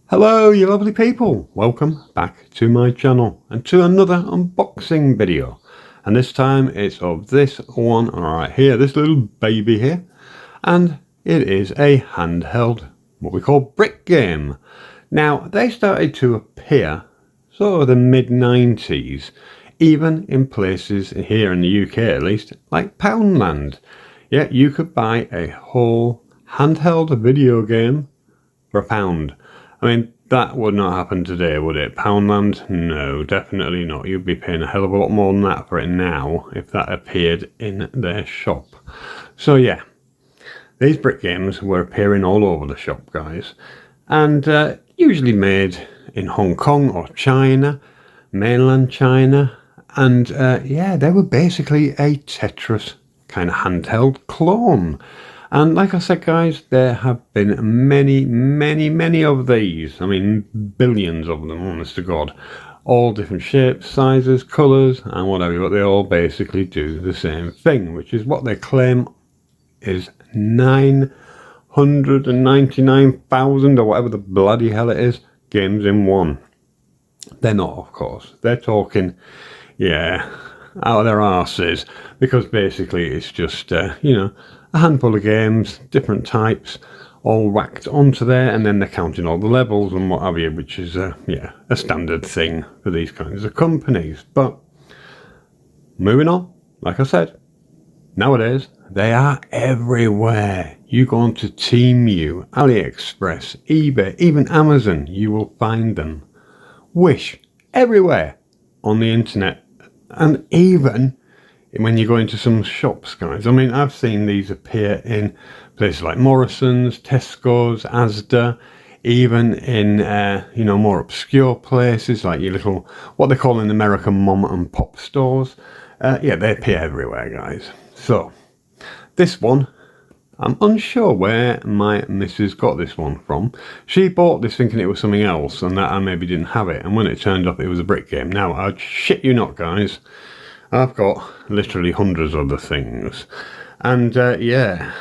Hello you lovely people, welcome back to my channel and to another unboxing video, and this time it's of this one right here, this little baby here, and it is a handheld, what we call brick game. Now they started to appear sort of the mid-90s, even in places here in the UK at least, like Poundland. Yeah, you could buy a whole handheld video game for £1. I mean, that would not happen today, would it? Poundland? No, definitely not. You'd be paying a hell of a lot more than that for it now if that appeared in their shop. So yeah, these brick games were appearing all over the shop, guys. And usually made in Hong Kong or China, mainland China. And yeah, they were basically a Tetris kind of handheld clone. And like I said, guys, there have been many of these. I mean, billions of them, honest to God. All different shapes, sizes, colours, and whatever, but they all basically do the same thing, which is what they claim is 999,000 or whatever the bloody hell it is, games in one. They're not, of course. They're talking, yeah, out of their arses, because basically it's just, you know, a handful of games, different types, all whacked onto there, and then they're counting all the levels and what have you, which is yeah, a standard thing for these kinds of companies. But moving on, like I said, nowadays they are everywhere. You go on to Temu, AliExpress, eBay, even Amazon, you will find them. Wish, everywhere on the internet, and even when you go into some shops, guys. I mean, I've seen these appear in places like Morrison's, Tesco's, Asda, even in, you know, more obscure places like your little, what they call in America, mom and pop stores. Yeah, they appear everywhere, guys. So, this one, I'm unsure where my missus got this one from. She bought this thinking it was something else and that I maybe didn't have it. And when it turned up, it was a brick game. Now, I'd shit you not, guys. I've got literally hundreds of the things, and yeah,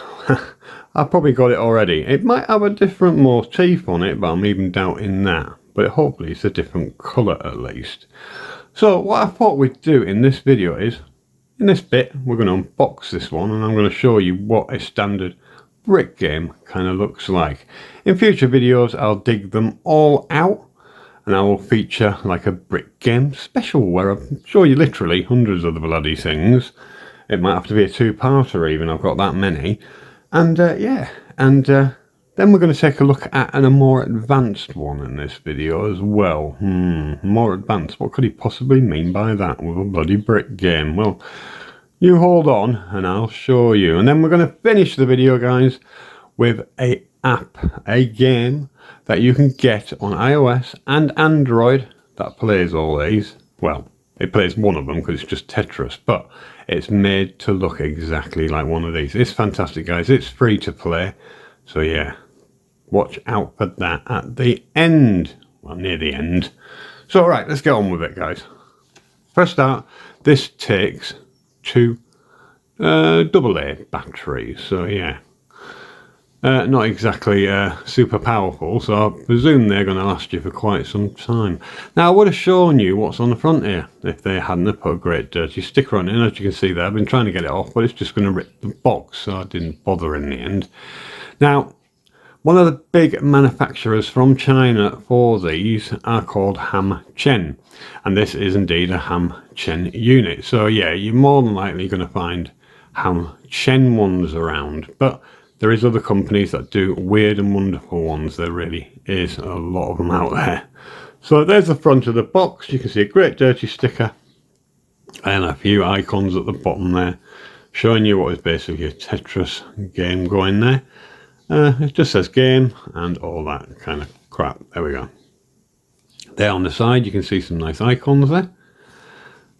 I've probably got it already. It might have a different motif on it, but I'm even doubting that, but hopefully it's a different colour at least. So what I thought we'd do in this video is, in this bit, we're going to unbox this one, and I'm going to show you what a standard brick game kind of looks like. In future videos, I'll dig them all out, and I will feature like a brick game special where I'll show you literally hundreds of the bloody things. It might have to be a two-parter even, I've got that many. And yeah, and then we're going to take a look at a more advanced one in this video as well. More advanced, what could he possibly mean by that with a bloody brick game? Well, you hold on and I'll show you. And then we're going to finish the video, guys, with a app, a game that you can get on iOS and Android that plays all these. Well, it plays one of them because it's just Tetris, but it's made to look exactly like one of these. It's fantastic, guys. It's free to play, so yeah, watch out for that at the end. Well, near the end. So all right, let's get on with it, guys. First start, this takes two AA batteries, so yeah. Not exactly super powerful, so I presume they're going to last you for quite some time. Now, I would have shown you what's on the front here if they hadn't have put a great dirty sticker on it. And as you can see there, I've been trying to get it off, but it's just going to rip the box, so I didn't bother in the end. Now, one of the big manufacturers from China for these are called Han Cheng, and this is indeed a Han Cheng unit. So yeah, you're more than likely going to find Han Cheng ones around, but there is other companies that do weird and wonderful ones. There really is a lot of them out there. So there's the front of the box. You can see a great dirty sticker and a few icons at the bottom there, showing you what is basically a Tetris game going there. It just says game and all that kind of crap. There we go. There on the side, you can see some nice icons there.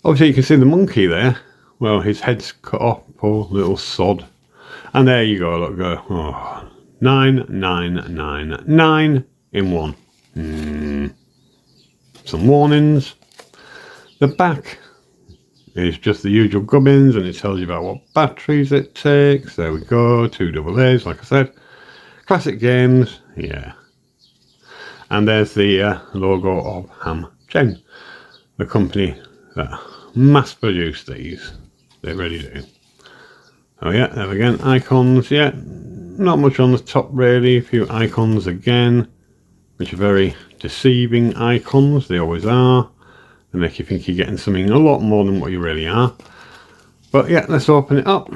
Obviously, you can see the monkey there. Well, his head's cut off, poor little sod. And there you go, look, go. Oh, 9999 in one. Some warnings. The back is just the usual gubbins, and it tells you about what batteries it takes. There we go, 2 AA's, like I said. Classic games, yeah. And there's the logo of Han Cheng, the company that mass produce these. They really do. Oh yeah, there again, icons, yeah. Not much on the top really, a few icons again, which are very deceiving icons, they always are. They make you think you're getting something a lot more than what you really are. But yeah, let's open it up.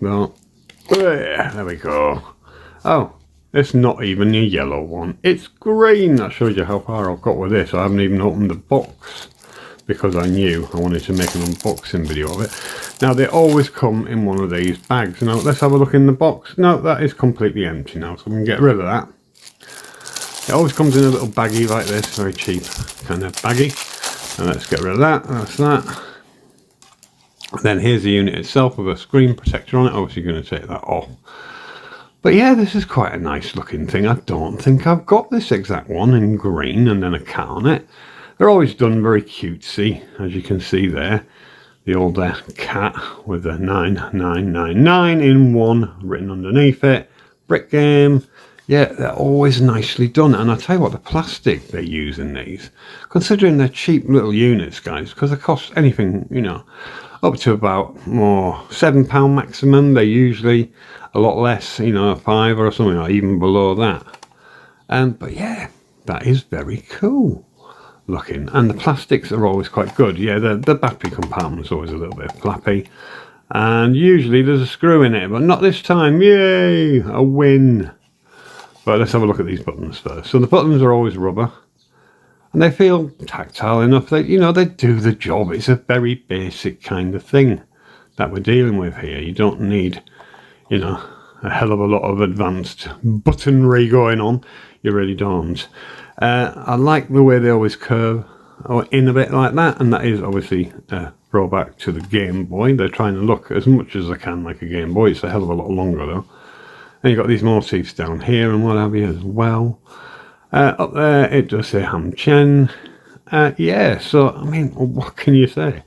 Well, there we go. Oh, it's not even a yellow one. It's green. That shows you how far I've got with this. I haven't even opened the box because I knew I wanted to make an unboxing video of it. Now, they always come in one of these bags. Now, let's have a look in the box. No, that is completely empty now, so we can get rid of that. It always comes in a little baggie like this, very cheap kind of baggie. And let's get rid of that. That's that. And then here's the unit itself with a screen protector on it. Obviously going to take that off. But yeah, this is quite a nice looking thing. I don't think I've got this exact one in green and then a cat on it. They're always done very cutesy, as you can see there. The old cat with the 9999 in one written underneath it. Brick game. Yeah, they're always nicely done. And I'll tell you what, the plastic they use in these, considering they're cheap little units, guys, because they cost anything, you know, up to about £7 maximum. They're usually a lot less, you know, £5 or something, or even below that. But yeah, that is very cool looking. And the plastics are always quite good. Yeah, the battery compartment's always a little bit flappy. And usually there's a screw in it, but not this time. Yay, a win. But let's have a look at these buttons first. So the buttons are always rubber, and they feel tactile enough. They, you know, they do the job. It's a very basic kind of thing that we're dealing with here. You don't need, you know, a hell of a lot of advanced buttonry going on. You really don't. I like the way they always curve in a bit like that, and that is obviously a throwback to the Game Boy. They're trying to look as much as they can like a Game Boy. It's a hell of a lot longer though. And you've got these motifs down here and what have you as well. Up there it does say Han Cheng. Yeah, so I mean, what can you say?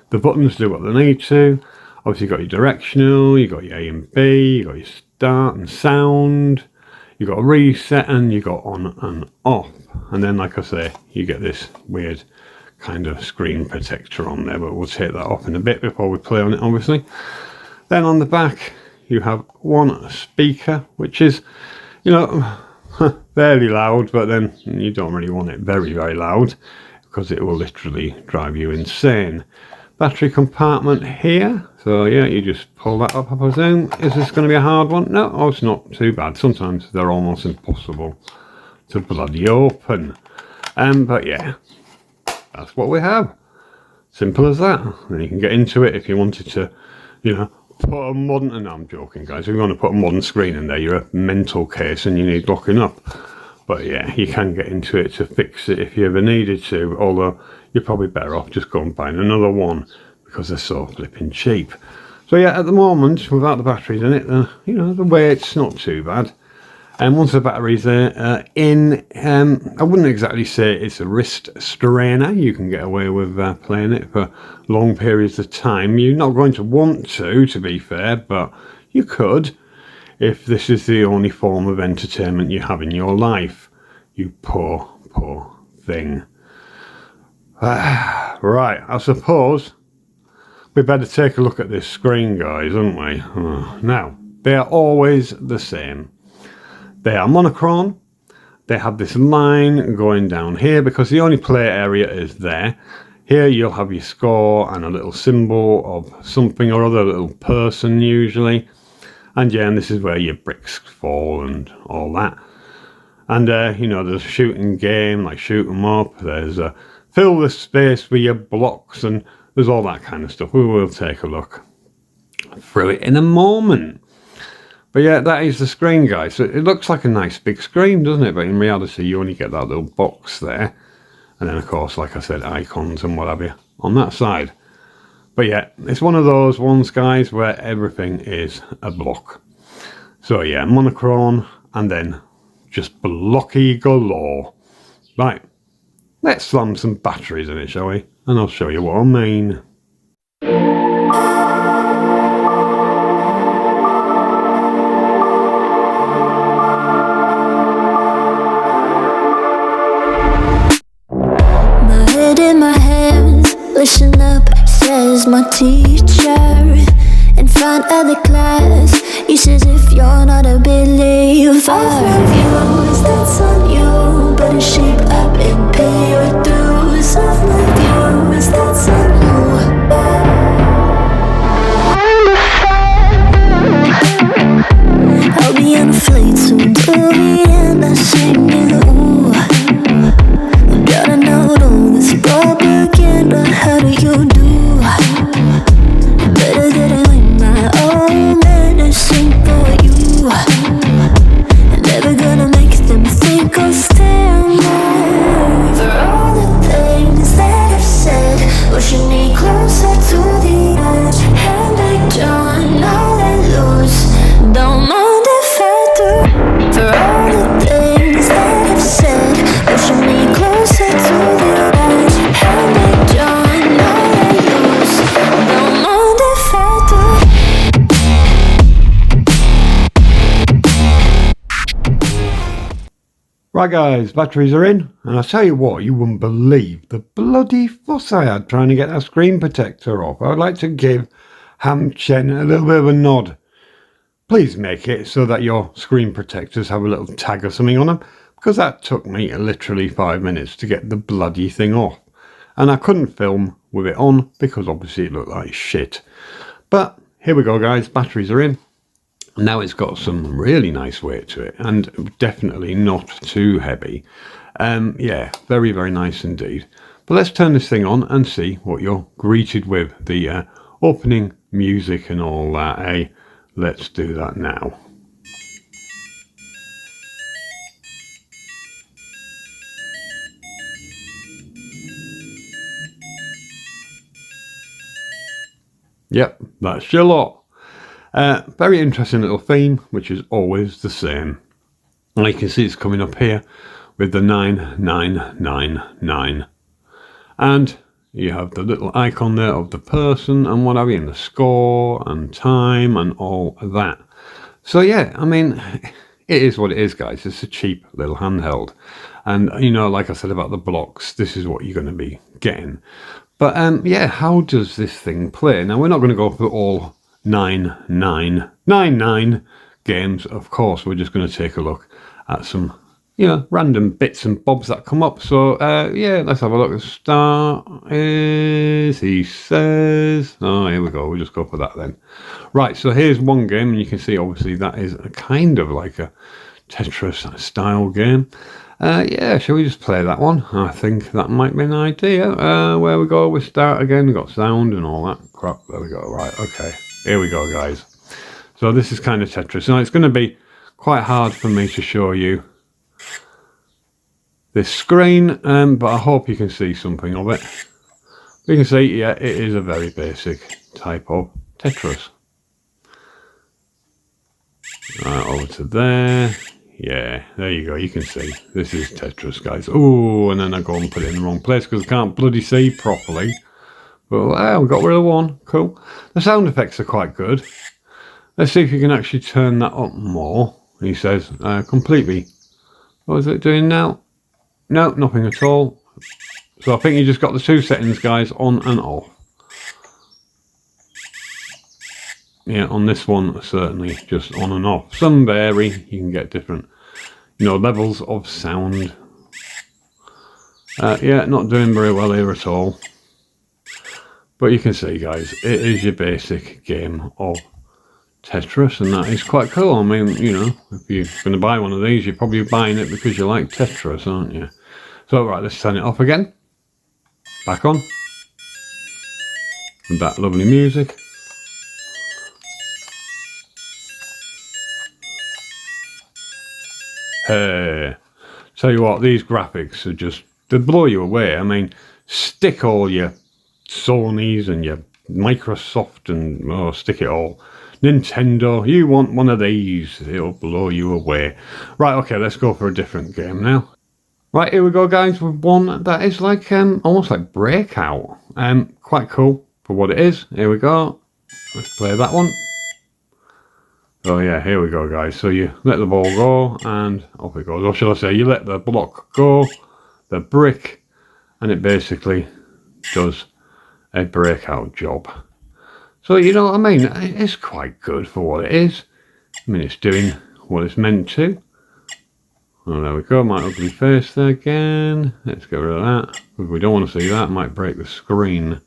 The buttons do what they need to. Obviously you've got your directional, you've got your A and B, you've got your start and sound, you've got a reset, and you've got on and off. And then, like I say, you get this weird kind of screen protector on there, but we'll take that off in a bit before we play on it, obviously. Then on the back you have one speaker, which is, you know, fairly loud, but then you don't really want it very, very loud because it will literally drive you insane. Battery compartment here. So yeah, you just pull that up, I presume. Is this going to be a hard one? No, oh, it's not too bad. Sometimes they're almost impossible to bloody open. But yeah, that's what we have. Simple as that. And you can get into it if you wanted to, you know, put a modern, and no, I'm joking guys, if you want to put a modern screen in there, you're a mental case and you need locking up. But yeah, you can get into it to fix it if you ever needed to, although you're probably better off just going and buying another one because they're so flipping cheap. So yeah, at the moment, without the batteries in it, you know, the weight's not too bad. And once the batteries are I wouldn't exactly say it's a wrist strainer. You can get away with playing it for long periods of time. You're not going to want to be fair, but you could if this is the only form of entertainment you have in your life. You poor, poor thing. Right, I suppose we better take a look at this screen, guys, haven't we? Now, they are always the same. They are monochrome. They have this line going down here because the only play area is there. Here you'll have your score and a little symbol of something or other, a little person usually. And yeah, and this is where your bricks fall and all that. And you know, there's a shooting game, like shoot 'em up. There's fill the space with your blocks, and there's all that kind of stuff. We will take a look through it in a moment. But yeah, that is the screen, guys. So it looks like a nice big screen, doesn't it? But in reality, you only get that little box there. And then, of course, like I said, icons and what have you on that side. But yeah, it's one of those ones, guys, where everything is a block. So yeah, monochrome and then just blocky galore. Right, let's slam some batteries in it, shall we? And I'll show you what I mean. My head in my hands, listen up, says my teacher. In front of the class, he says if you're not a believer, I've views, that's on you. Better shape up and pay your dues. Of my views, that's on you. I'll be on a flight soon to the end. I sing you, ooh. Gotta know all this propaganda. How do you do? Better get it in my own medicine for you. Never gonna make them think I'll stand there. For all the things that I've said, pushing me closer to the edge. And I don't know that lose. Don't mind if I do. For all the things that I've said, pushing me closer to the edge. And I don't know that lose. Don't mind if I do. Right guys, batteries are in, and I tell you what, you wouldn't believe the bloody fuss I had trying to get that screen protector off. I would like to give Han Cheng a little bit of a nod. Please make it so that your screen protectors have a little tag or something on them, because that took me literally 5 minutes to get the bloody thing off. And I couldn't film with it on because obviously it looked like shit. But here we go guys, batteries are in. Now it's got some really nice weight to it and definitely not too heavy. Yeah, very, very nice indeed. But let's turn this thing on and see what you're greeted with. The opening music and all that, eh? Let's do that now. Yep, that's your lot. Very interesting little theme, which is always the same. And you can see it's coming up here with the 9999. And you have the little icon there of the person and what have you, and the score and time and all of that. So yeah, I mean, it is what it is, guys. It's a cheap little handheld. And, you know, like I said about the blocks, this is what you're going to be getting. But yeah, how does this thing play? Now, we're not going to go through all 9999 games, of course. We're just going to take a look at some, you know, random bits and bobs that come up. So yeah, let's have a look. Start is, he says, oh, here we go. We'll just go for that then. Right, so here's one game, and you can see obviously that is a kind of like a Tetris style game. Yeah, shall we just play that one? I think that might be an idea. Where we go, we start again. We've got sound and all that crap. There we go. Right, okay. Here we go, guys. So this is kind of Tetris. Now, it's going to be quite hard for me to show you this screen, but I hope you can see something of it. You can see, yeah, it is a very basic type of Tetris. Right, over to there. Yeah, there you go. You can see. This is Tetris, guys. Oh, and then I go and put it in the wrong place because I can't bloody see properly. But we got rid of one. Cool. The sound effects are quite good. Let's see if you can actually turn that up more. He says, completely. What is it doing now? No, nothing at all. So I think you just got the two settings, guys, on and off. Yeah, on this one, certainly just on and off. Some vary. You can get different, you know, levels of sound. Yeah, not doing very well here at all. But you can see, guys, it is your basic game of Tetris, and that is quite cool. I mean, you know, if you're going to buy one of these, you're probably buying it because you like Tetris, aren't you? So, right, let's turn it off again. Back on. With that lovely music. Hey, tell you what, these graphics are just, they blow you away. I mean, stick all your Sony's and your Microsoft and stick it all Nintendo, you want one of these. It'll blow you away. Right, okay, let's go for a different game now. Right, here we go, guys, with one that is like almost like Breakout. Quite cool for what it is. Here we go. Let's play that one. Oh yeah, here we go, guys. So you let the ball go and off it goes. Or shall I say, you let the block go, the brick, and it basically does a breakout job. So you know what I mean? It's quite good for what it is. I mean, it's doing what it's meant to. Oh, there we go. My ugly face there again. Let's get rid of that. Because we don't want to see that. It might break the screen.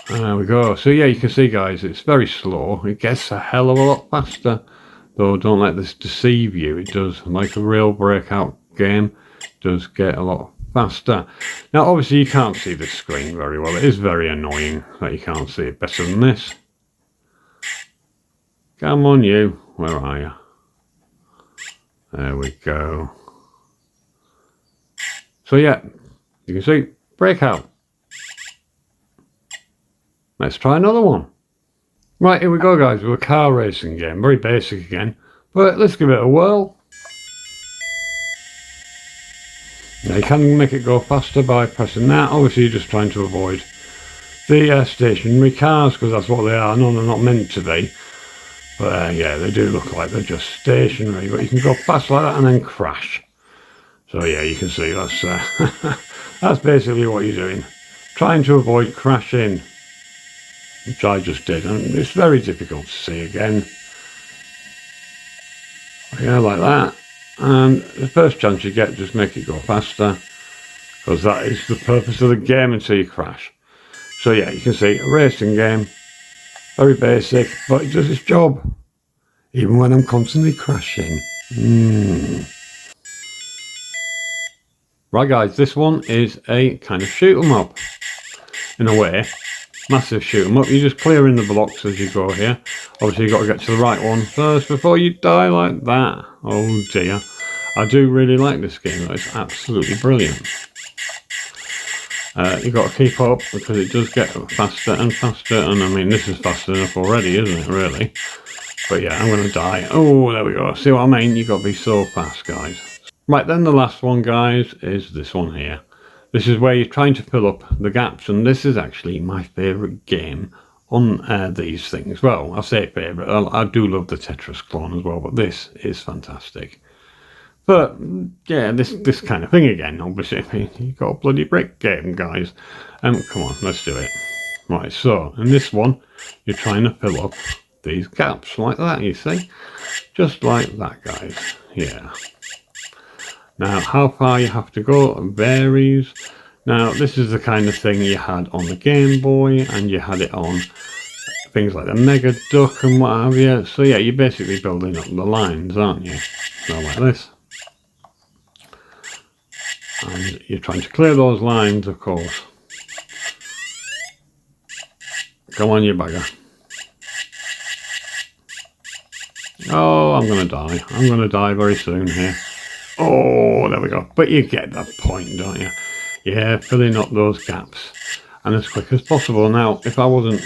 There we go. So yeah, you can see, guys, it's very slow. It gets a hell of a lot faster. Though don't let this deceive you. It does, like a real breakout game, does get a lot faster. Now, obviously, you can't see the screen very well. It is very annoying that you can't see it better than this. Come on, you. Where are you? There we go. So yeah, you can see breakout. Let's try another one. Right, here we go, guys, with a car racing game. Very basic again, but let's give it a whirl. Now, you can make it go faster by pressing that. Obviously, you're just trying to avoid the stationary cars, because that's what they are. No, they're not meant to be. But yeah, they do look like they're just stationary. But you can go fast like that and then crash. So yeah, you can see that's that's basically what you're doing. Trying to avoid crashing. Which I just did, and it's very difficult to see again. Yeah, like that. And the first chance you get, just make it go faster, because that is the purpose of the game until you crash. So yeah, you can see a racing game, very basic, but it does its job, even when I'm constantly crashing. Right, guys, this one is a kind of shoot 'em up, in a way. Massive shoot 'em up. You're just clearing the blocks as you go here. Obviously, you've got to get to the right one first before you die like that. Oh dear. I do really like this game. It's absolutely brilliant. You've got to keep up, because it does get faster and faster. And I mean, this is fast enough already, isn't it, really? But yeah, I'm going to die. Oh, there we go. See what I mean? You've got to be so fast, guys. Right, then the last one, guys, is this one here. This is where you're trying to fill up the gaps, and this is actually my favourite game on these things. Well, I say favourite, I do love the Tetris clone as well, but this is fantastic. But yeah, this kind of thing again, obviously, you've got a bloody brick game, guys. Come on, let's do it. Right, so in this one, you're trying to fill up these gaps like that, you see? Just like that, guys. Yeah. Now, how far you have to go varies. Now, this is the kind of thing you had on the Game Boy, and you had it on things like the Mega Duck and what have you. So yeah, you're basically building up the lines, aren't you? So like this. And you're trying to clear those lines, of course. Come on, you bugger. Oh, I'm going to die. I'm going to die very soon here. Oh, there we go. But you get the point, don't you? Yeah, filling up those gaps. And as quick as possible. Now, if I wasn't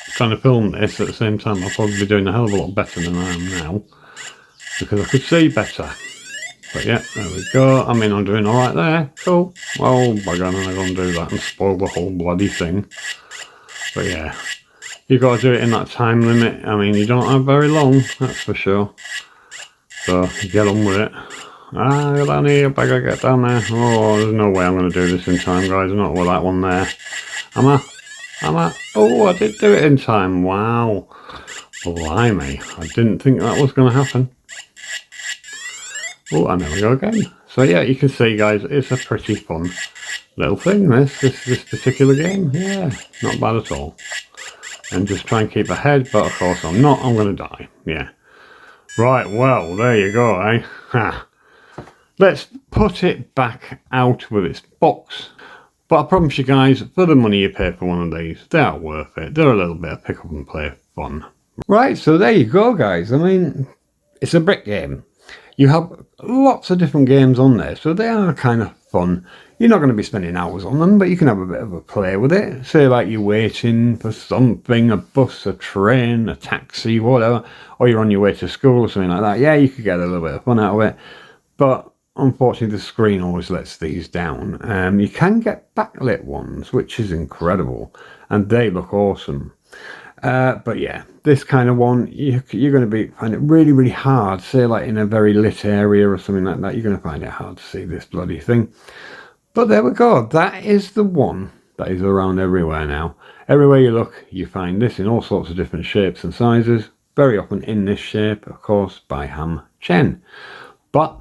trying to film this at the same time, I'd probably be doing a hell of a lot better than I am now. Because I could see better. But yeah, there we go. I mean, I'm doing alright there. Cool. Well, bugger, I'm going to do that and spoil the whole bloody thing. But yeah, you've got to do it in that time limit. I mean, you don't have very long, that's for sure. So, get on with it. Ah, get down here, bugger, get down there. Oh, there's no way I'm going to do this in time, guys. Not with that one there. Am I? Oh, I did do it in time. Wow. Blimey. I didn't think that was going to happen. Oh, and there we go again. So yeah, you can see, guys, it's a pretty fun little thing, this particular game. Yeah, not bad at all. And just try and keep ahead, but of course I'm not. I'm going to die. Yeah. Right, well, there you go, eh? Ha. Let's put it back out with its box. But I promise you guys, for the money you pay for one of these, they are worth it. They're a little bit of pick up and play fun. Right, so there you go, guys. I mean, it's a brick game. You have lots of different games on there, so they are kind of fun. You're not going to be spending hours on them, but you can have a bit of a play with it. Say like you're waiting for something, a bus, a train, a taxi, whatever, or you're on your way to school or something like that. Yeah, you could get a little bit of fun out of it. But unfortunately, the screen always lets these down. You can get backlit ones, which is incredible, and they look awesome. But yeah, this kind of one, you're going to find it really, really hard. Say like in a very lit area or something like that, you're going to find it hard to see this bloody thing. But there we go. That is the one that is around everywhere now. Everywhere you look, you find this in all sorts of different shapes and sizes. Very often in this shape, of course, by Han Cheng. But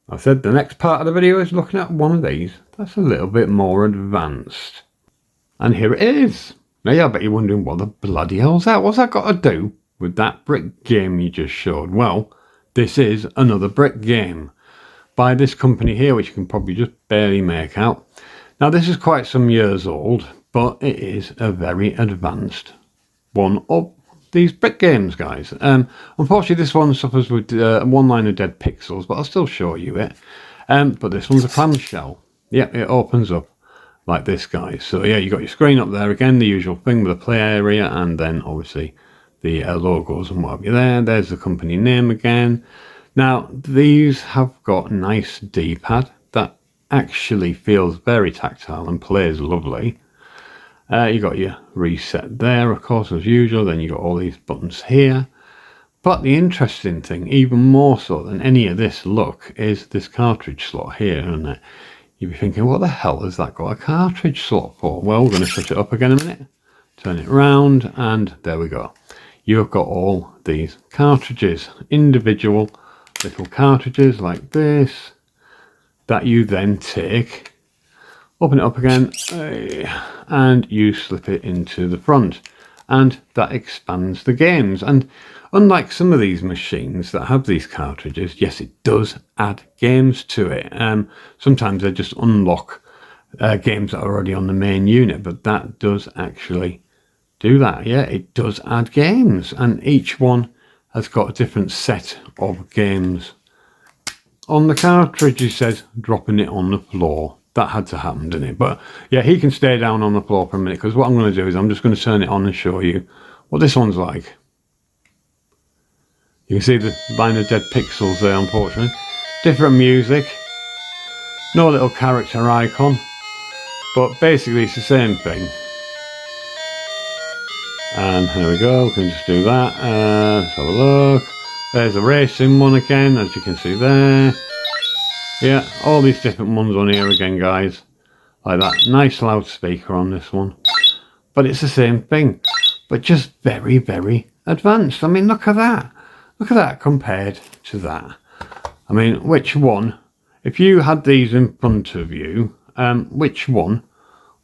I said the next part of the video is looking at one of these that's a little bit more advanced. And here it is. Now, yeah, I bet you're wondering, what the bloody hell's that? What's that got to do with that brick game you just showed? Well, this is another brick game by this company here, which you can probably just barely make out. Now, this is quite some years old, but it is a very advanced one of these brick games, guys. Unfortunately, this one suffers with one line of dead pixels, but I'll still show you it. But this one's a clamshell. Yep, it opens up like this, guys. So yeah, you got your screen up there again, the usual thing with the play area, and then obviously the logos and what have you there. There's the company name again. Now, these have got nice D-pad that actually feels very tactile and plays lovely. You got your reset there, of course, as usual. Then you got all these buttons here. But the interesting thing, even more so than any of this look, is this cartridge slot here, isn't it? You'd be thinking, what the hell has that got a cartridge slot for? Well, we're going to shut it up again in a minute. Turn it round, and there we go. You've got all these cartridges, individual little cartridges like this, that you then take, open it up again, and you slip it into the front. And that expands the games. And unlike some of these machines that have these cartridges, yes, it does add games to it. Sometimes they just unlock games that are already on the main unit, but that does actually do that. Yeah, it does add games, and each one has got a different set of games. On the cartridge, he says, dropping it on the floor. That had to happen, didn't it? But yeah, he can stay down on the floor for a minute, because what I'm going to do is I'm just going to turn it on and show you what this one's like. You can see the line of dead pixels there, unfortunately. Different music. No little character icon. But basically it's the same thing. And there we go, we can just do that. Let's have a look. There's a racing one again, as you can see there. Yeah, all these different ones on here again, guys. Like that. Nice loudspeaker on this one. But it's the same thing. But just very, very advanced. I mean, look at that. Look at that compared to that. I mean, which one, if you had these in front of you, which one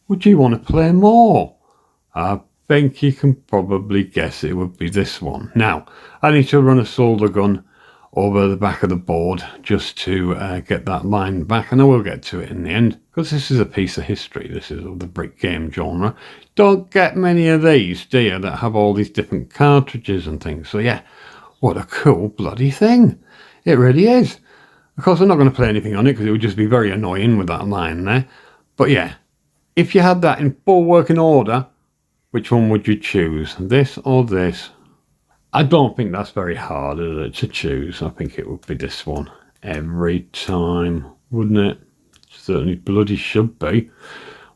would you want to play more? I think you can probably guess it would be this one. Now, I need to run a solder gun over the back of the board just to get that line back, and I will get to it in the end, because this is a piece of history. This is of the brick game genre. Don't get many of these, do you, that have all these different cartridges and things. So yeah, what a cool bloody thing. It really is. Of course, I'm not going to play anything on it because it would just be very annoying with that line there. But yeah, if you had that in full working order, which one would you choose? This or this? I don't think that's very hard, is it, to choose. I think it would be this one every time, wouldn't it? Certainly bloody should be.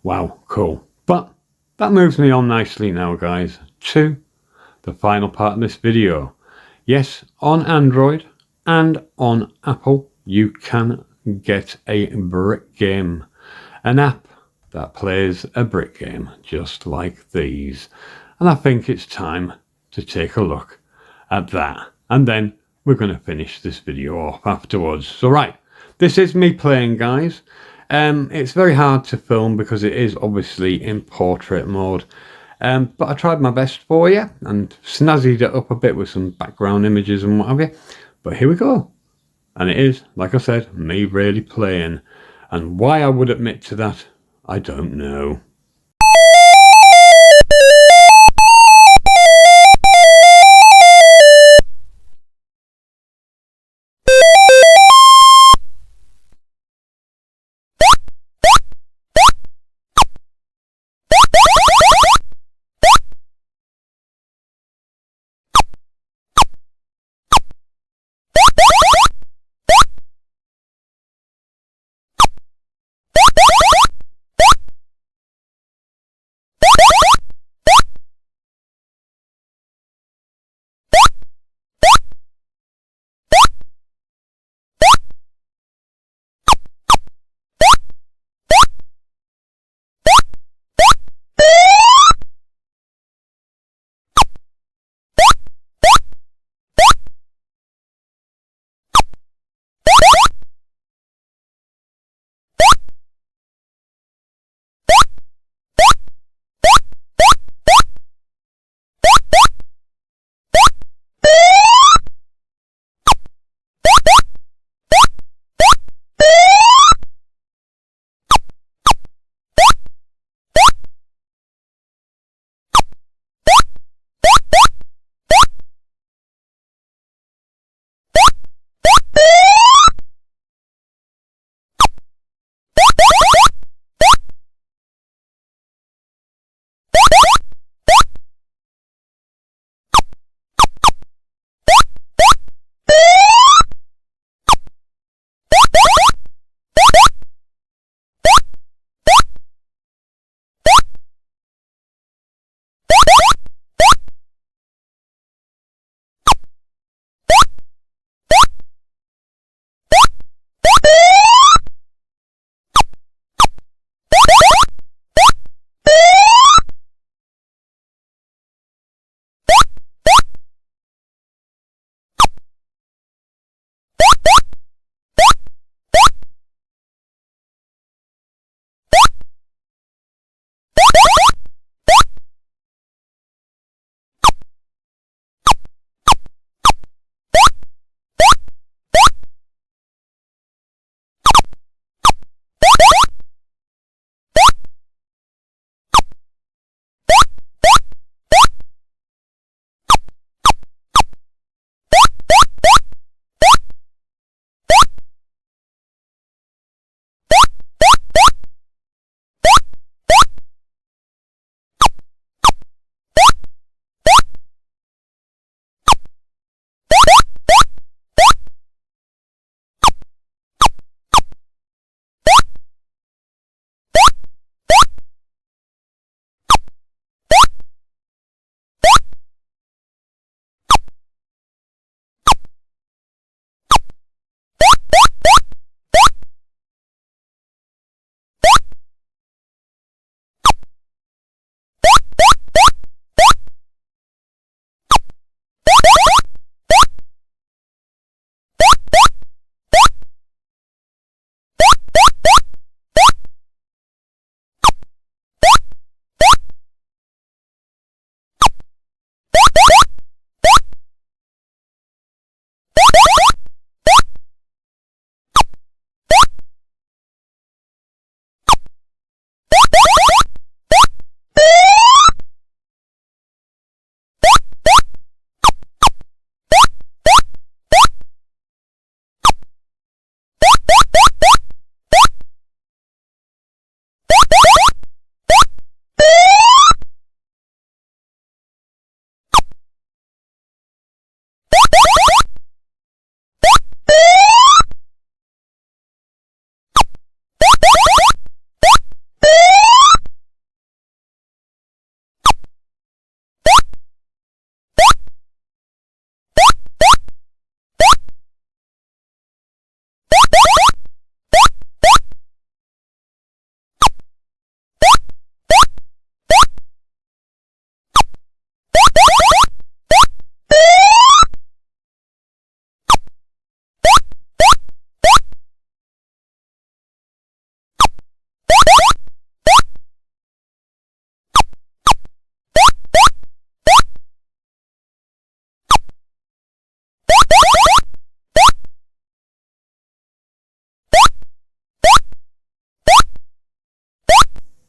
Wow, cool. But that moves me on nicely now, guys, to the final part of this video. Yes, on Android and on Apple, you can get a brick game. An app that plays a brick game just like these. And I think it's time to take a look at that. And then we're going to finish this video off afterwards. So right, this is me playing, guys. It's very hard to film because it is obviously in portrait mode. But I tried my best for you and snazzied it up a bit with some background images and what have you. But here we go. And it is, like I said, me really playing. And why I would admit to that, I don't know.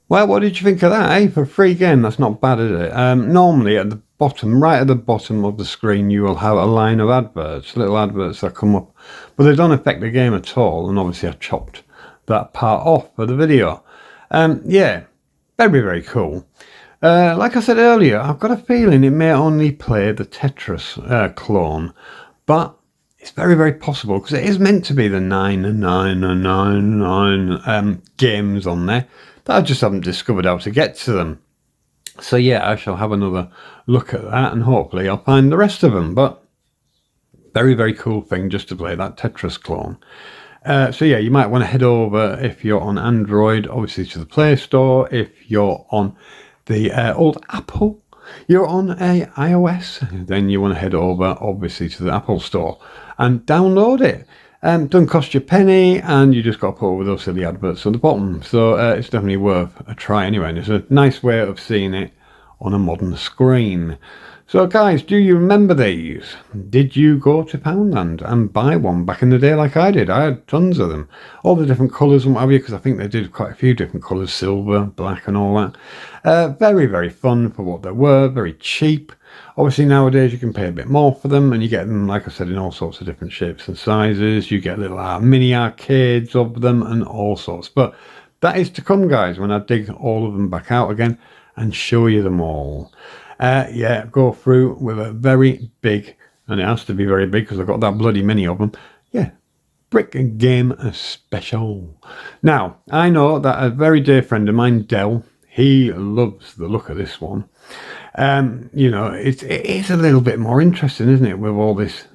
Well, what did you think of that, eh? For a free game, that's not bad, is it? Normally, at the bottom, right at the bottom of the screen, you will have a line of adverts, little adverts that come up. But they don't affect the game at all, and obviously I chopped that part off for the video. Yeah, very, very cool. Like I said earlier, I've got a feeling it may only play the Tetris clone, but it's very, very possible, because it is meant to be the 9 games on there. I just haven't discovered how to get to them. So yeah, I shall have another look at that, and hopefully I'll find the rest of them. But very, very cool thing just to play that Tetris clone. So yeah, you might want to head over, if you're on Android, obviously to the Play Store. If you're on the old Apple, you're on a iOS, then you want to head over obviously to the Apple Store and download it. Doesn't cost you a penny, and you just got to put over those silly adverts on the bottom. So it's definitely worth a try anyway, and it's a nice way of seeing it on a modern screen. So guys, do you remember these? Did you go to Poundland and buy one back in the day like I did? I had tons of them. All the different colours and what have you, because I think they did quite a few different colours, silver, black and all that. Very, very fun for what they were, very cheap. Obviously nowadays you can pay a bit more for them, and you get them, like I said, in all sorts of different shapes and sizes. You get little mini arcades of them and all sorts. But that is to come, guys, when I dig all of them back out again and show you them all. Yeah, go through with a very big, and it has to be very big because I've got that bloody many of them. Yeah, Brick Game Special. Now, I know that a very dear friend of mine, Dell, he loves the look of this one. You know, it is a little bit more interesting, isn't it, with all this,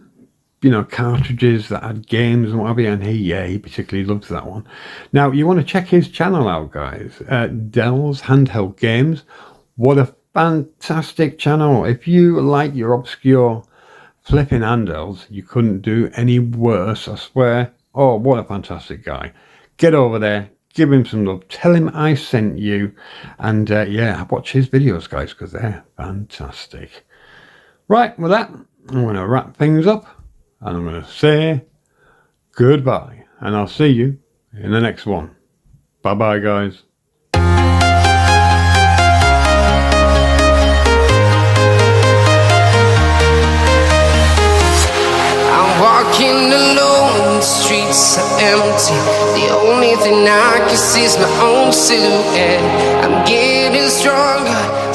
you know, cartridges that had games and what have you, and he particularly loves that one. Now, you want to check his channel out, guys. Dell's Handheld Games. What a fantastic channel. If you like your obscure flipping handhelds, you couldn't do any worse, I swear. Oh, what a fantastic guy. Get over there, give him some love, tell him I sent you, and yeah, watch his videos, guys, because they're fantastic. Right, with that, I'm going to wrap things up, and I'm going to say goodbye, and I'll see you in the next one. Bye bye, guys. Walking alone, the streets are empty. The only thing I can see is my own silhouette. I'm getting stronger.